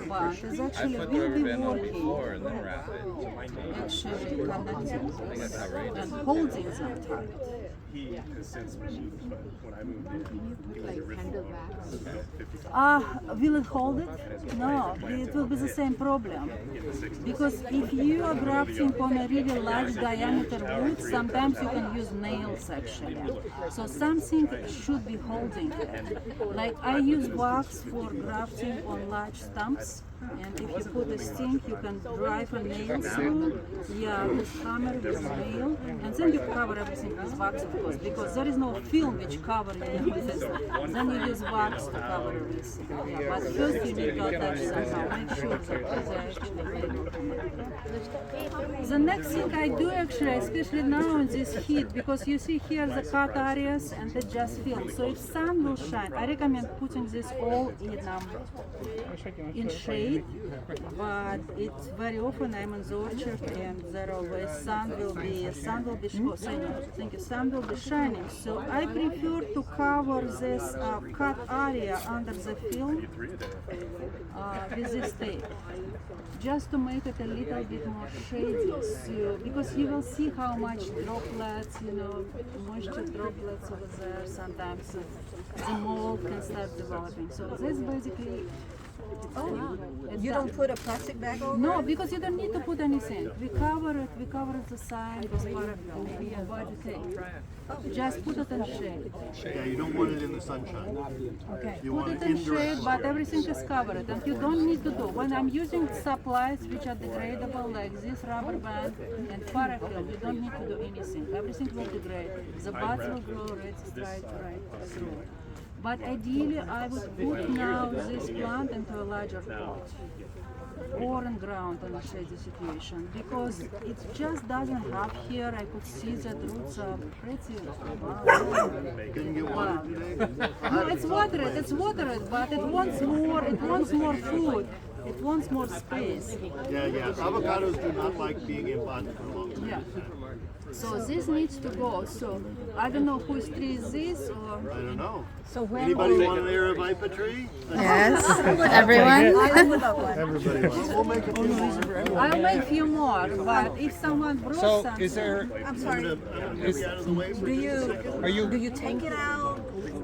but it's actually will be working, actually connecting and holding them tight. He has since moved, but when I moved in, he was originally built 55. Will it hold it? No, it will be the same problem. Because if you are grafting on a really large diameter wood, sometimes you can use nails actually. So something should be holding it. Like I use wax for grafting on large stumps. And if you put a sting, you can drive a nail through, with hammer, with nail, and then you cover everything with wax, of course, because there is no film which covers it with this. Then you use wax to cover everything. Yeah, but first you need to attach somehow, make sure that they actually able to make. The next thing I do actually, especially now in this heat, because you see here the cut areas and the just film. So if sun will shine, I recommend putting this all in shade. But it's very often I'm in the orchard and there always sun will be shining. So I prefer to cover this cut area under the film with this tape, just to make it a little bit more shady. So, because you will see how much droplets, moisture droplets over there. Sometimes the mold can start developing. So this basically. You don't put a plastic bag over? No, because you don't need to put anything. We cover it the side with paraffin, body tape. Just put it in shade. Yeah, you don't want it in the sunshine. Okay, You put want it it in indirect shade, but everything is covered. And you don't need to do. When I'm using supplies which are degradable, like this rubber band and paraffin, you don't need to do anything. Everything will degrade. The buds will grow right through. But ideally, I would put now this plant into a larger pot or in ground in a shady situation, because it just doesn't have here. I could see that roots are pretty. Didn't get watered today? No, it's watered, but it wants more food. It wants more space. Yeah. Avocados do not like being in pots for long. Yeah. So this needs to go. So I don't know whose tree is this, or I don't know. So when Anybody want an Arabica tree? Yes, everyone. I would love one. Everybody wants. We'll make a few more. I'll make a few more. But if someone brought So something, is there, I'm sorry. I'm gonna be out of the way for just a second. are you, Do you take it out?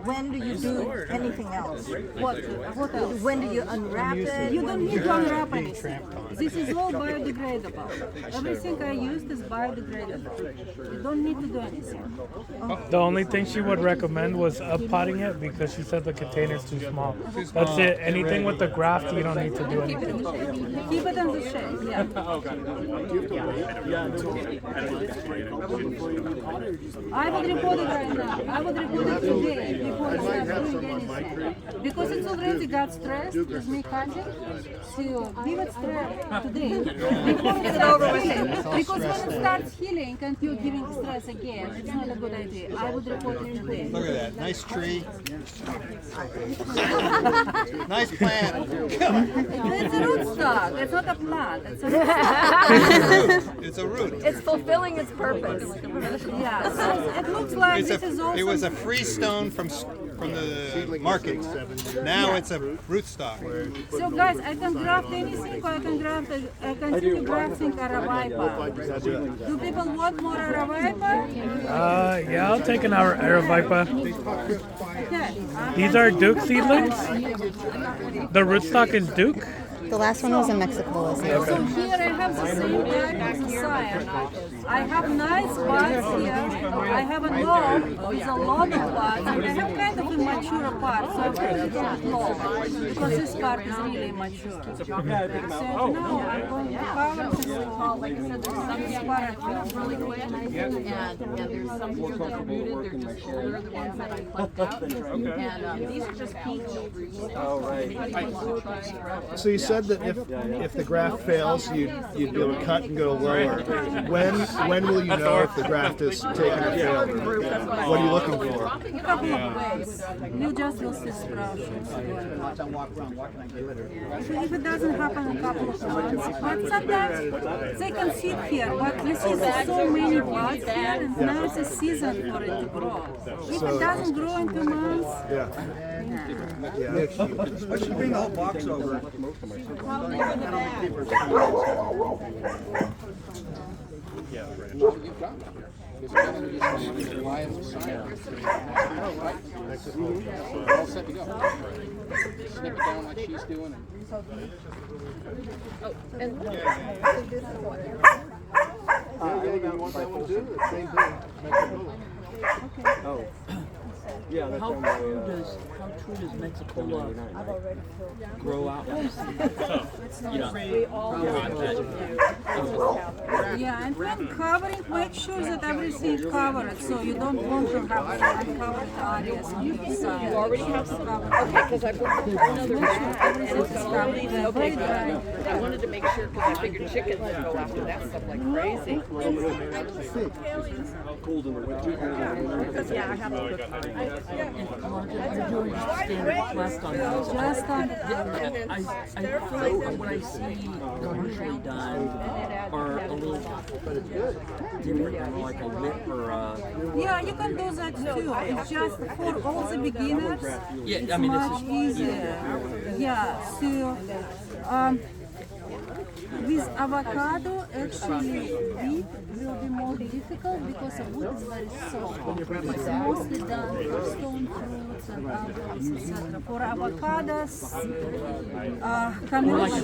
When do you do anything else? what else? When do you unwrap it? You don't need to unwrap anything. This is all biodegradable. Everything I used is biodegradable. You don't need to do anything. The only thing she would recommend was up-potting it because she said the container's too small. That's it. Anything with the graft, you don't need to do anything. Keep it in the shade, I would report it right now. I would report it today before I start doing anything. Because it's already got stressed with me cutting. So give it stress today. Before it starts healing. Because when it starts healing and you're giving stress again, it's not a good idea. I would report it today. look at that, nice tree. Nice plant. It's a rootstock. It's not a plant. It's a rootstock. It's a root. It's fulfilling its purpose. Yeah, so it looks like this is also. It was a freestone from the market. Now it's a rootstock. So guys, I can graft anything, or I can continue grafting Arabica. Do people want more Arabica? Yeah, I'll take an Arabica. Okay. These are Duke seedlings. The rootstock is Duke. The last one was in Mexico, wasn't it? So here I have the same type as the cyan. I have nice buds here. I have a knob with a lot of buds, and I have kind of immature part, so I put it on low because this part is really immature. So now I'm going to cover this. Like I said, there's some that are really quick, and there's some here that are rooted. They're just older, the ones that I plucked out. And these are just peach roots. Anybody wants to try and grow it. So you said that if the graft fails, you'd be able to cut and go lower. When will you know if the graft is taken or failed? What are you looking for? A couple of ways. You just will see sprouts. If it doesn't happen in a couple of months, but sometimes they can sit here, but you see there's so many buds here, and now it's a season for it to grow. If it doesn't grow in 2 months, Yeah. I should bring the whole box over. All set to go. Snip it down like she's doing. Oh. Yeah, that's how true does Mexicola grow out? Yeah, and when covering, make sure that everything is covered, so you don't want to have uncovered areas on the side. You already have some. Okay, because I put another okay, I wanted to make sure because I figured chickens would go after that stuff like crazy. Cold in the winter. Because yeah, I have a good time. You're doing standard class on those. I feel like what I see commercially done are a little different, like a whip or a... Yeah, you can do that too. It's just for all the beginners. Yeah, it's I mean, much easier. Yeah, so with avocado, actually, whip will be more difficult because the wood is very soft. It's mostly done for stone fruits and apples, etc. For avocados, commercial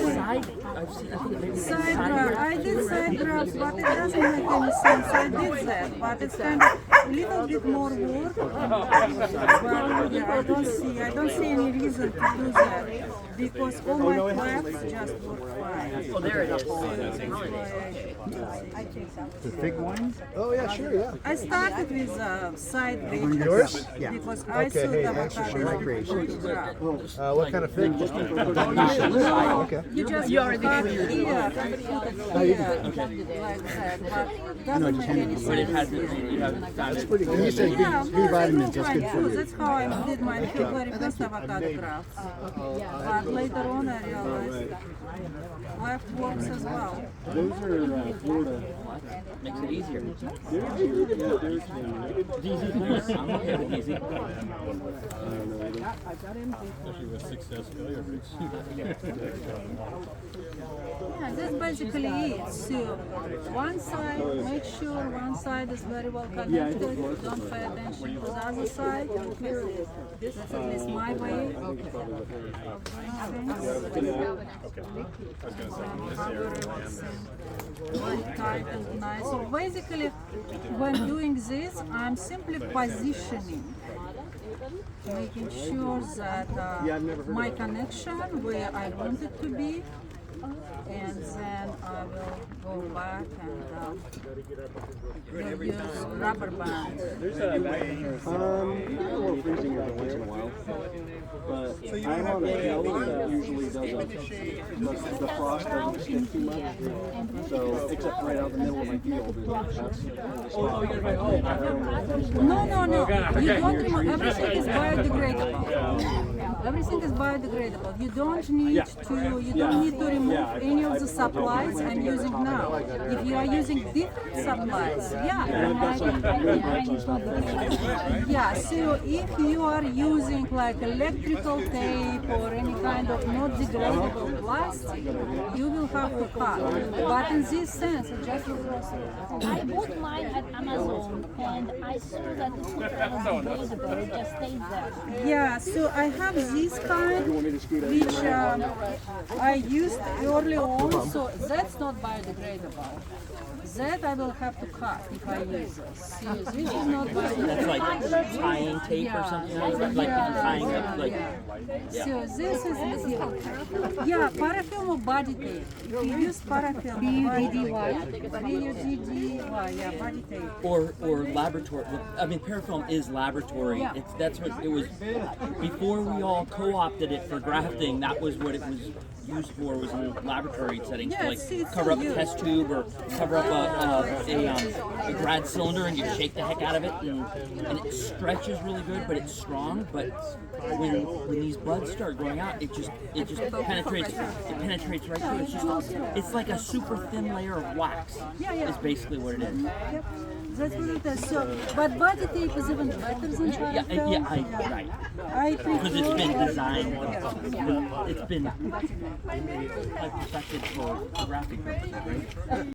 side grab. I did side grabs, but it doesn't make any sense. I did that, but it's kind of a little bit more work. But yeah, I don't see any reason to do that because all my crafts just work fine. Oh, there it is. The fig wine? Oh yeah, sure, yeah. I started with side grapes Yours? Yeah. because I Okay, thought hey, thanks for sharing my avocado creations. was grab. What kind of fig? Okay. You just cut here, here, like that, but doesn't make any sense. But it hasn't, you haven't found it. And you said B vitamins, that's good for you. That's how I did my very first avocado crafts. But later on I realized left works as well. Those are Florida. Makes it easier. I'm okay with easy. Especially with success failure rates. Yeah, that's basically it. So one side, make sure one side is very well connected. Don't pay attention to the other side. That's at least my way of doing things. Very tight and nice. So basically, when doing this, I'm simply positioning, making sure that my connection where I want it to be, and then I will go back and will use rubber band. A little freezing every once in a while. But I'm on a hill that usually doesn't, the frost doesn't stick too much. So, except right out in the middle of my field. That's the spot. No. You don't remove, everything is biodegradable. Everything is biodegradable. You don't need to remove any of the supplies I'm using now. If you are using different supplies, so if you are using like electrical tape or any kind of not degradable plastic, you will have to cut. But in this sense, it just I bought mine at Amazon and I saw that this was degradable, it just stays there. Yeah, so I have this kind which I used early on, so that's not biodegradable. That I will have to cut if I use this. So this is not biodegradable. That's like tying tape or something like that? Like tying up, like... Yeah. So this is paraffin or body tape. If you use paraffin, B-U-D-D-Y, yeah, body tape. Or laboratory. I mean, parafilm is laboratory. Yeah. That's what it was. Before we all co-opted it for grafting, that was what it was used for, was in laboratory settings, Yeah, to like it's cover up so a test tube or cover up a grad cylinder, and you shake the heck out of it, and it stretches really good, but it's strong. But when these buds start growing out, it just penetrates right through. It's like a super thin layer of wax. Yeah. Is basically what it is. Yep. That's what it is. So, but body tape is even better than paraffin. Right. I prefer Because it's been designed. It's been like protected for grafting purposes, right?